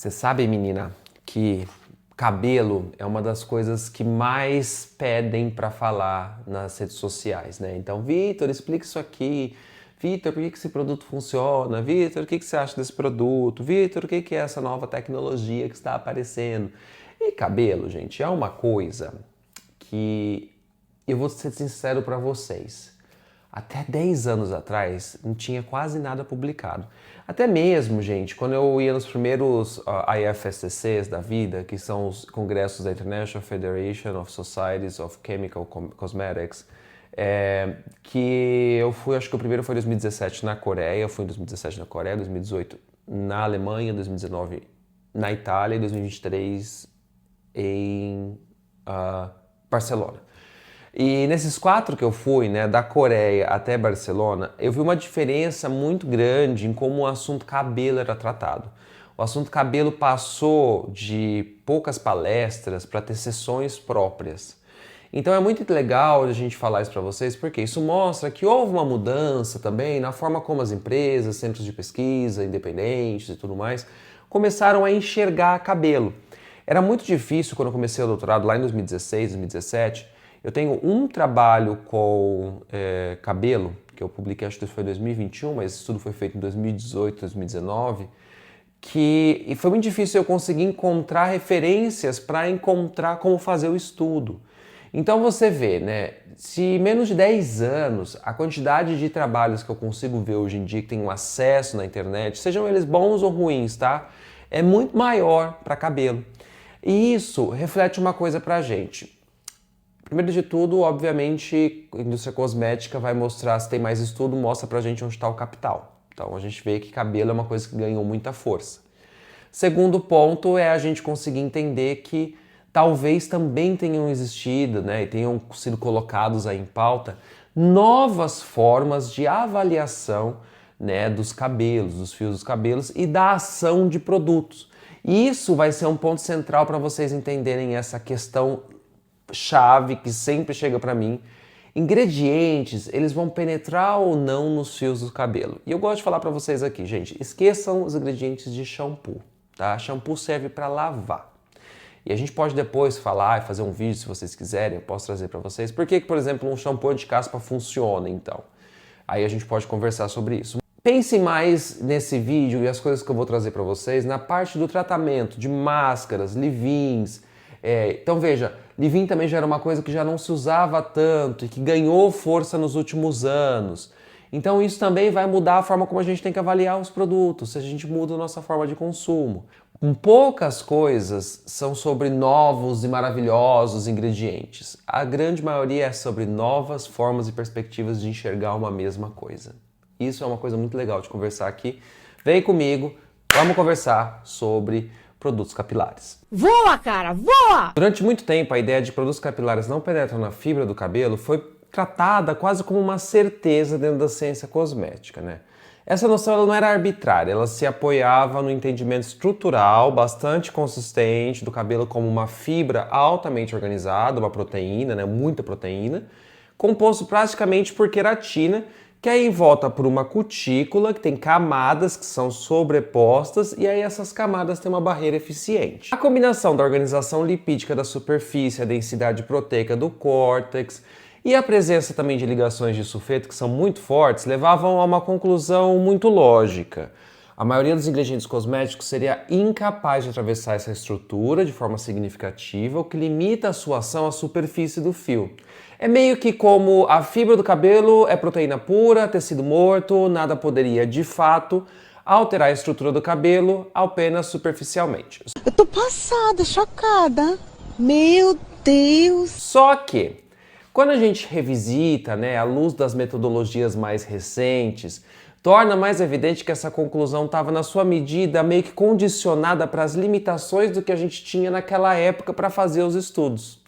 Você sabe, menina, que cabelo é uma das coisas que mais pedem para falar nas redes sociais, né? Então, Vitor, explica isso aqui. Vitor, por que esse produto funciona? Vitor, o que você acha desse produto? Vitor, o que é essa nova tecnologia que está aparecendo? E cabelo, gente, é uma coisa que eu vou ser sincero para vocês. Até 10 anos atrás não tinha quase nada publicado. Até mesmo, gente, quando eu ia nos primeiros IFSCs da vida, que são os congressos da International Federation of Societies of Chemical Cosmetics, que eu fui, acho que o primeiro foi em 2017 na Coreia, eu fui em 2017 na Coreia, 2018 na Alemanha, 2019 na Itália e 2023 em Barcelona. E nesses 4 que eu fui, né, da Coreia até Barcelona, eu vi uma diferença muito grande em como o assunto cabelo era tratado. O assunto cabelo passou de poucas palestras para ter sessões próprias. Então é muito legal a gente falar isso para vocês, porque isso mostra que houve uma mudança também na forma como as empresas, centros de pesquisa, independentes e tudo mais, começaram a enxergar cabelo. Era muito difícil quando eu comecei o doutorado lá em 2016, 2017. Eu tenho um trabalho com cabelo, que eu publiquei, acho que foi em 2021, mas esse estudo foi feito em 2018, 2019, e foi muito difícil eu conseguir encontrar referências para encontrar como fazer o estudo. Então você vê, né, se em menos de 10 anos, a quantidade de trabalhos que eu consigo ver hoje em dia, que tem um acesso na internet, sejam eles bons ou ruins, tá? É muito maior para cabelo. E isso reflete uma coisa pra gente. Primeiro de tudo, obviamente, a indústria cosmética vai mostrar, se tem mais estudo, mostra pra gente onde está o capital. Então a gente vê que cabelo é uma coisa que ganhou muita força. Segundo ponto é a gente conseguir entender que talvez também tenham existido, né, e tenham sido colocados aí em pauta, novas formas de avaliação, né, dos cabelos, dos fios dos cabelos e da ação de produtos. E isso vai ser um ponto central para vocês entenderem essa questão chave que sempre chega para mim. Ingredientes, eles vão penetrar ou não nos fios do cabelo. E eu gosto de falar para vocês aqui, gente, esqueçam os ingredientes de shampoo, tá? Shampoo serve para lavar. E a gente pode depois falar e fazer um vídeo se vocês quiserem, eu posso trazer para vocês. Por que, por exemplo, um shampoo anti-caspa funciona, então? Aí a gente pode conversar sobre isso. Pense mais nesse vídeo e as coisas que eu vou trazer para vocês na parte do tratamento de máscaras, leave-ins. Então veja, leave-in também já era uma coisa que já não se usava tanto e que ganhou força nos últimos anos. Então isso também vai mudar a forma como a gente tem que avaliar os produtos, se a gente muda a nossa forma de consumo. Poucas coisas são sobre novos e maravilhosos ingredientes. A grande maioria é sobre novas formas e perspectivas de enxergar uma mesma coisa. Isso é uma coisa muito legal de conversar aqui. Vem comigo, vamos conversar sobre produtos capilares. Voa, cara, voa! Durante muito tempo, a ideia de produtos capilares não penetram na fibra do cabelo foi tratada quase como uma certeza dentro da ciência cosmética, né? Essa noção ela não era arbitrária, ela se apoiava no entendimento estrutural bastante consistente do cabelo como uma fibra altamente organizada, uma proteína, né, muita proteína, composto praticamente por queratina, que é envolta por uma cutícula que tem camadas que são sobrepostas e aí essas camadas têm uma barreira eficiente. A combinação da organização lipídica da superfície, a densidade proteica do córtex e a presença também de ligações de sulfeto que são muito fortes levavam a uma conclusão muito lógica. A maioria dos ingredientes cosméticos seria incapaz de atravessar essa estrutura de forma significativa, o que limita a sua ação à superfície do fio. É meio que como a fibra do cabelo é proteína pura, tecido morto, nada poderia, de fato, alterar a estrutura do cabelo apenas superficialmente. Eu tô passada, chocada. Meu Deus! Só que, quando a gente revisita, né, à luz das metodologias mais recentes, torna mais evidente que essa conclusão estava, na sua medida, meio que condicionada para as limitações do que a gente tinha naquela época para fazer os estudos.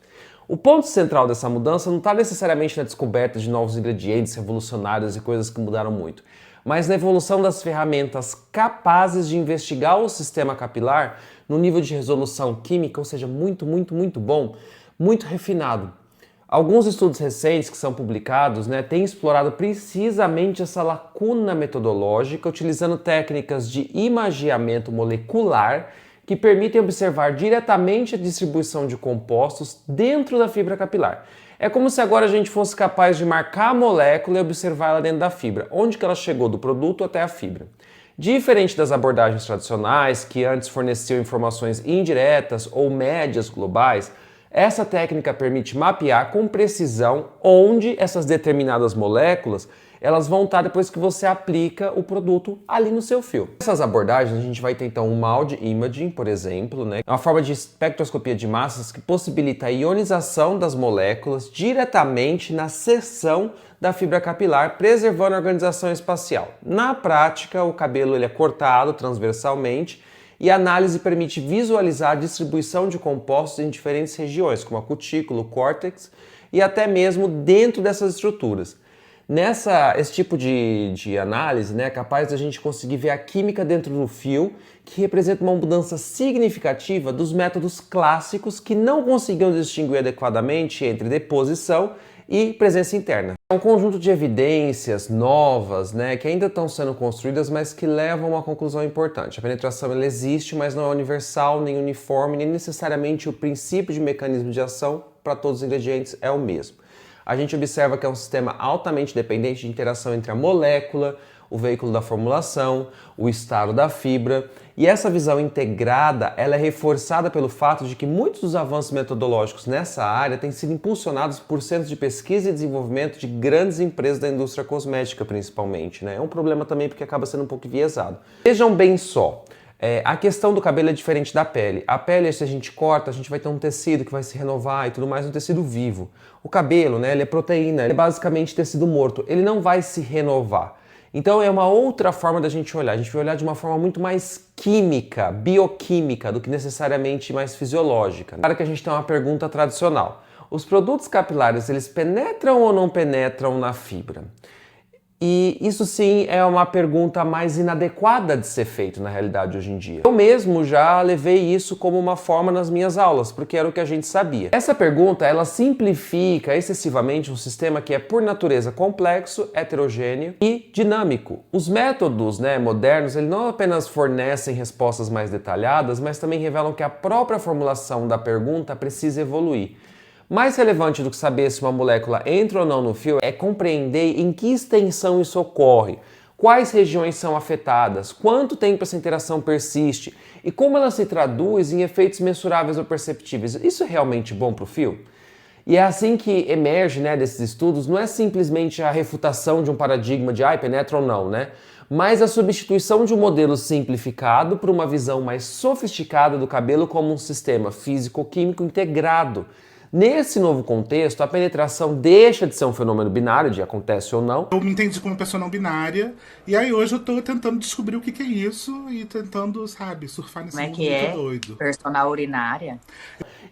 O ponto central dessa mudança não está necessariamente na descoberta de novos ingredientes revolucionários e coisas que mudaram muito, mas na evolução das ferramentas capazes de investigar o sistema capilar no nível de resolução química, ou seja, muito bom, muito refinado. Alguns estudos recentes que são publicados, né, têm explorado precisamente essa lacuna metodológica utilizando técnicas de imagiamento molecular que permitem observar diretamente a distribuição de compostos dentro da fibra capilar. É como se agora a gente fosse capaz de marcar a molécula e observar ela dentro da fibra, onde que ela chegou do produto até a fibra. Diferente das abordagens tradicionais, que antes forneciam informações indiretas ou médias globais, essa técnica permite mapear com precisão onde essas determinadas moléculas elas vão estar depois que você aplica o produto ali no seu fio. Essas abordagens a gente vai ter então o MALDI Imaging, por exemplo, né? É uma forma de espectroscopia de massas que possibilita a ionização das moléculas diretamente na seção da fibra capilar, preservando a organização espacial. Na prática, o cabelo ele é cortado transversalmente e a análise permite visualizar a distribuição de compostos em diferentes regiões, como a cutícula, o córtex e até mesmo dentro dessas estruturas. Esse tipo de análise, né, é capaz da gente conseguir ver a química dentro do fio, que representa uma mudança significativa dos métodos clássicos que não conseguiam distinguir adequadamente entre deposição e presença interna. É um conjunto de evidências novas, né, que ainda estão sendo construídas, mas que levam a uma conclusão importante. A penetração ela existe, mas não é universal, nem uniforme, nem necessariamente o princípio de mecanismo de ação para todos os ingredientes é o mesmo. A gente observa que é um sistema altamente dependente de interação entre a molécula, o veículo da formulação, o estado da fibra, e essa visão integrada ela é reforçada pelo fato de que muitos dos avanços metodológicos nessa área têm sido impulsionados por centros de pesquisa e desenvolvimento de grandes empresas da indústria cosmética, principalmente, né? É um problema também porque acaba sendo um pouco enviesado. Vejam bem só. A questão do cabelo é diferente da pele. A pele, se a gente corta, a gente vai ter um tecido que vai se renovar e tudo mais, um tecido vivo. O cabelo, né, ele é proteína, ele é basicamente tecido morto. Ele não vai se renovar. Então é uma outra forma da gente olhar. A gente vai olhar de uma forma muito mais química, bioquímica, do que necessariamente mais fisiológica. Claro que a gente tem uma pergunta tradicional. Os produtos capilares, eles penetram ou não penetram na fibra? E isso sim é uma pergunta mais inadequada de ser feito na realidade hoje em dia. Eu mesmo já levei isso como uma forma nas minhas aulas, porque era o que a gente sabia. Essa pergunta, ela simplifica excessivamente um sistema que é por natureza complexo, heterogêneo e dinâmico. Os métodos, modernos, eles não apenas fornecem respostas mais detalhadas, mas também revelam que a própria formulação da pergunta precisa evoluir. Mais relevante do que saber se uma molécula entra ou não no fio é compreender em que extensão isso ocorre, quais regiões são afetadas, quanto tempo essa interação persiste e como ela se traduz em efeitos mensuráveis ou perceptíveis. Isso é realmente bom para o fio? E é assim que emerge, desses estudos, não é simplesmente a refutação de um paradigma de penetra ou não, mas a substituição de um modelo simplificado por uma visão mais sofisticada do cabelo como um sistema físico-químico integrado. Nesse novo contexto, a penetração deixa de ser um fenômeno binário, de acontece ou não. Eu me entendi como pessoa não binária, e aí hoje eu tô tentando descobrir o que é isso e tentando, surfar nesse mundo muito doido. Personal urinária?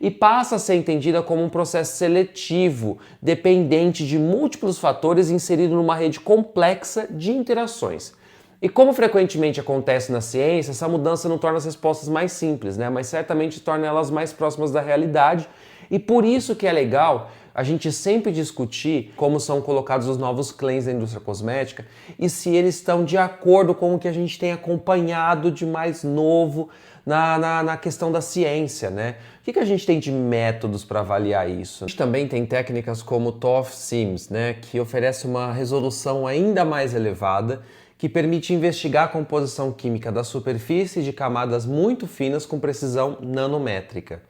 E passa a ser entendida como um processo seletivo, dependente de múltiplos fatores inserido numa rede complexa de interações. E como frequentemente acontece na ciência, essa mudança não torna as respostas mais simples, mas certamente torna elas mais próximas da realidade. E por isso que é legal a gente sempre discutir como são colocados os novos claims da indústria cosmética e se eles estão de acordo com o que a gente tem acompanhado de mais novo na questão da ciência, O que a gente tem de métodos para avaliar isso? A gente também tem técnicas como o TOF-SIMS, que oferece uma resolução ainda mais elevada, que permite investigar a composição química da superfície de camadas muito finas com precisão nanométrica.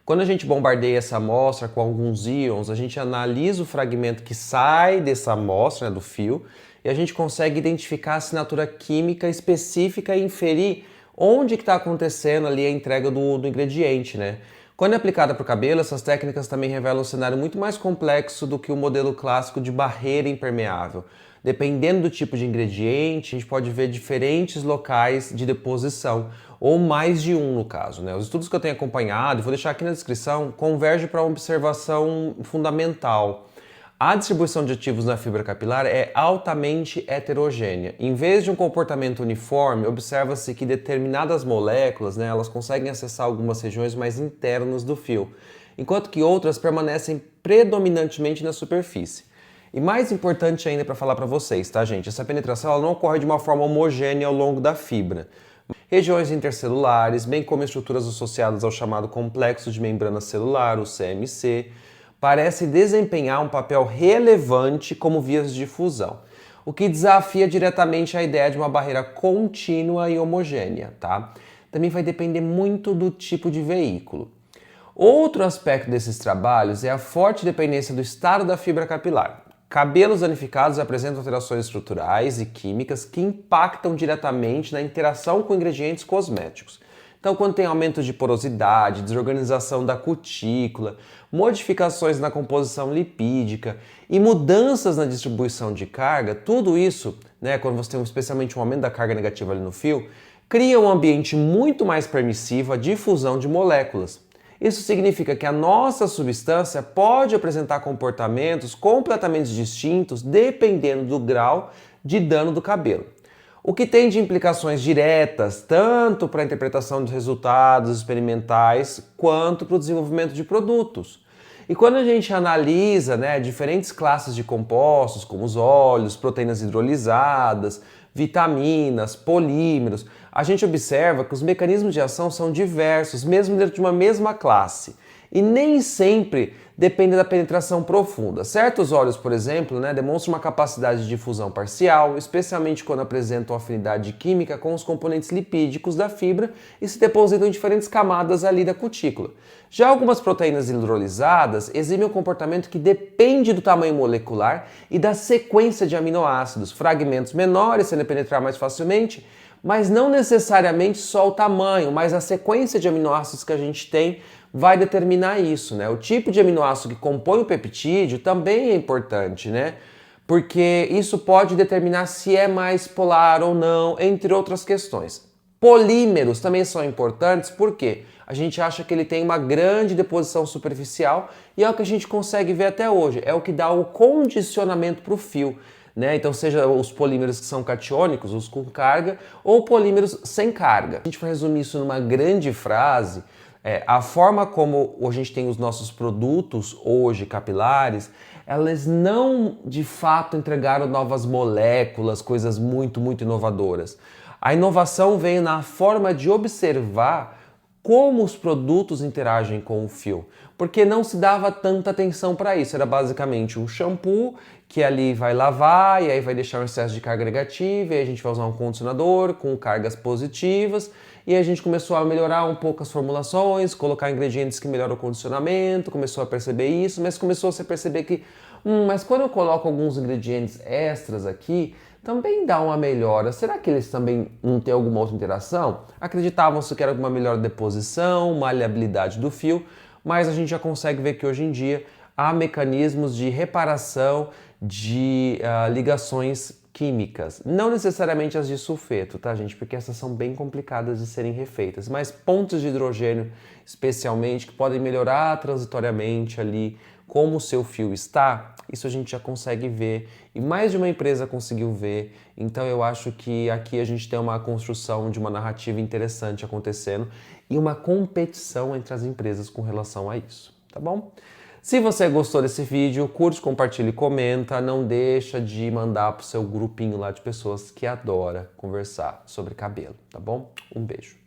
Quando a gente bombardeia essa amostra com alguns íons, a gente analisa o fragmento que sai dessa amostra, do fio, e a gente consegue identificar a assinatura química específica e inferir onde que está acontecendo ali a entrega do ingrediente, Quando é aplicada para o cabelo, essas técnicas também revelam um cenário muito mais complexo do que o modelo clássico de barreira impermeável. Dependendo do tipo de ingrediente, a gente pode ver diferentes locais de deposição, ou mais de um no caso. Os estudos que eu tenho acompanhado, vou deixar aqui na descrição, convergem para uma observação fundamental. A distribuição de ativos na fibra capilar é altamente heterogênea. Em vez de um comportamento uniforme, observa-se que determinadas moléculas, elas conseguem acessar algumas regiões mais internas do fio, enquanto que outras permanecem predominantemente na superfície. E mais importante ainda para falar para vocês, tá, gente? Essa penetração ela não ocorre de uma forma homogênea ao longo da fibra. regiões intercelulares, bem como estruturas associadas ao chamado complexo de membrana celular, o CMC, parecem desempenhar um papel relevante como vias de difusão, o que desafia diretamente a ideia de uma barreira contínua e homogênea, tá? Também vai depender muito do tipo de veículo. Outro aspecto desses trabalhos é a forte dependência do estado da fibra capilar. Cabelos danificados apresentam alterações estruturais e químicas que impactam diretamente na interação com ingredientes cosméticos. Então, quando tem aumento de porosidade, desorganização da cutícula, modificações na composição lipídica e mudanças na distribuição de carga, tudo isso, né, quando você tem especialmente um aumento da carga negativa ali no fio, cria um ambiente muito mais permissivo à difusão de moléculas. Isso significa que a nossa substância pode apresentar comportamentos completamente distintos dependendo do grau de dano do cabelo. O que tem de implicações diretas tanto para a interpretação dos resultados experimentais quanto para o desenvolvimento de produtos. E quando a gente analisa, né, diferentes classes de compostos, como os óleos, proteínas hidrolisadas, vitaminas, polímeros, a gente observa que os mecanismos de ação são diversos, mesmo dentro de uma mesma classe. E nem sempre depende da penetração profunda. Certos óleos, por exemplo, né, demonstram uma capacidade de difusão parcial, especialmente quando apresentam afinidade química com os componentes lipídicos da fibra e se depositam em diferentes camadas ali da cutícula. Já algumas proteínas hidrolisadas exibem um comportamento que depende do tamanho molecular e da sequência de aminoácidos, fragmentos menores sendo penetrar mais facilmente, mas não necessariamente só o tamanho, mas a sequência de aminoácidos que a gente tem vai determinar isso, né? O tipo de aminoácido que compõe o peptídeo também é importante, né? Porque isso pode determinar se é mais polar ou não, entre outras questões. Polímeros também são importantes porque a gente acha que ele tem uma grande deposição superficial e é o que a gente consegue ver até hoje, é o que dá o condicionamento para o fio. Né? Então, seja os polímeros que são catiônicos, os com carga, ou polímeros sem carga. A gente vai resumir isso numa grande frase. A forma como a gente tem os nossos produtos hoje capilares, elas não de fato entregaram novas moléculas, coisas muito inovadoras. A inovação veio na forma de observar como os produtos interagem com o fio, porque não se dava tanta atenção para isso. Era basicamente um shampoo que ali vai lavar e aí vai deixar um excesso de carga negativa, e aí a gente vai usar um condicionador com cargas positivas, e aí a gente começou a melhorar um pouco as formulações, colocar ingredientes que melhoram o condicionamento, começou a perceber isso, mas começou a se perceber que, mas quando eu coloco alguns ingredientes extras aqui, também dá uma melhora. Será que eles também não têm alguma outra interação? Acreditavam-se que era uma melhor deposição, maleabilidade do fio, mas a gente já consegue ver que hoje em dia há mecanismos de reparação de ligações químicas, não necessariamente as de sulfeto, tá, gente? Porque essas são bem complicadas de serem refeitas, mas pontos de hidrogênio, especialmente, que podem melhorar transitoriamente ali como o seu fio está, isso a gente já consegue ver e mais de uma empresa conseguiu ver. Então eu acho que aqui a gente tem uma construção de uma narrativa interessante acontecendo e uma competição entre as empresas com relação a isso, tá bom? Se você gostou desse vídeo, curte, compartilha e comenta. Não deixa de mandar pro seu grupinho lá de pessoas que adora conversar sobre cabelo, tá bom? Um beijo.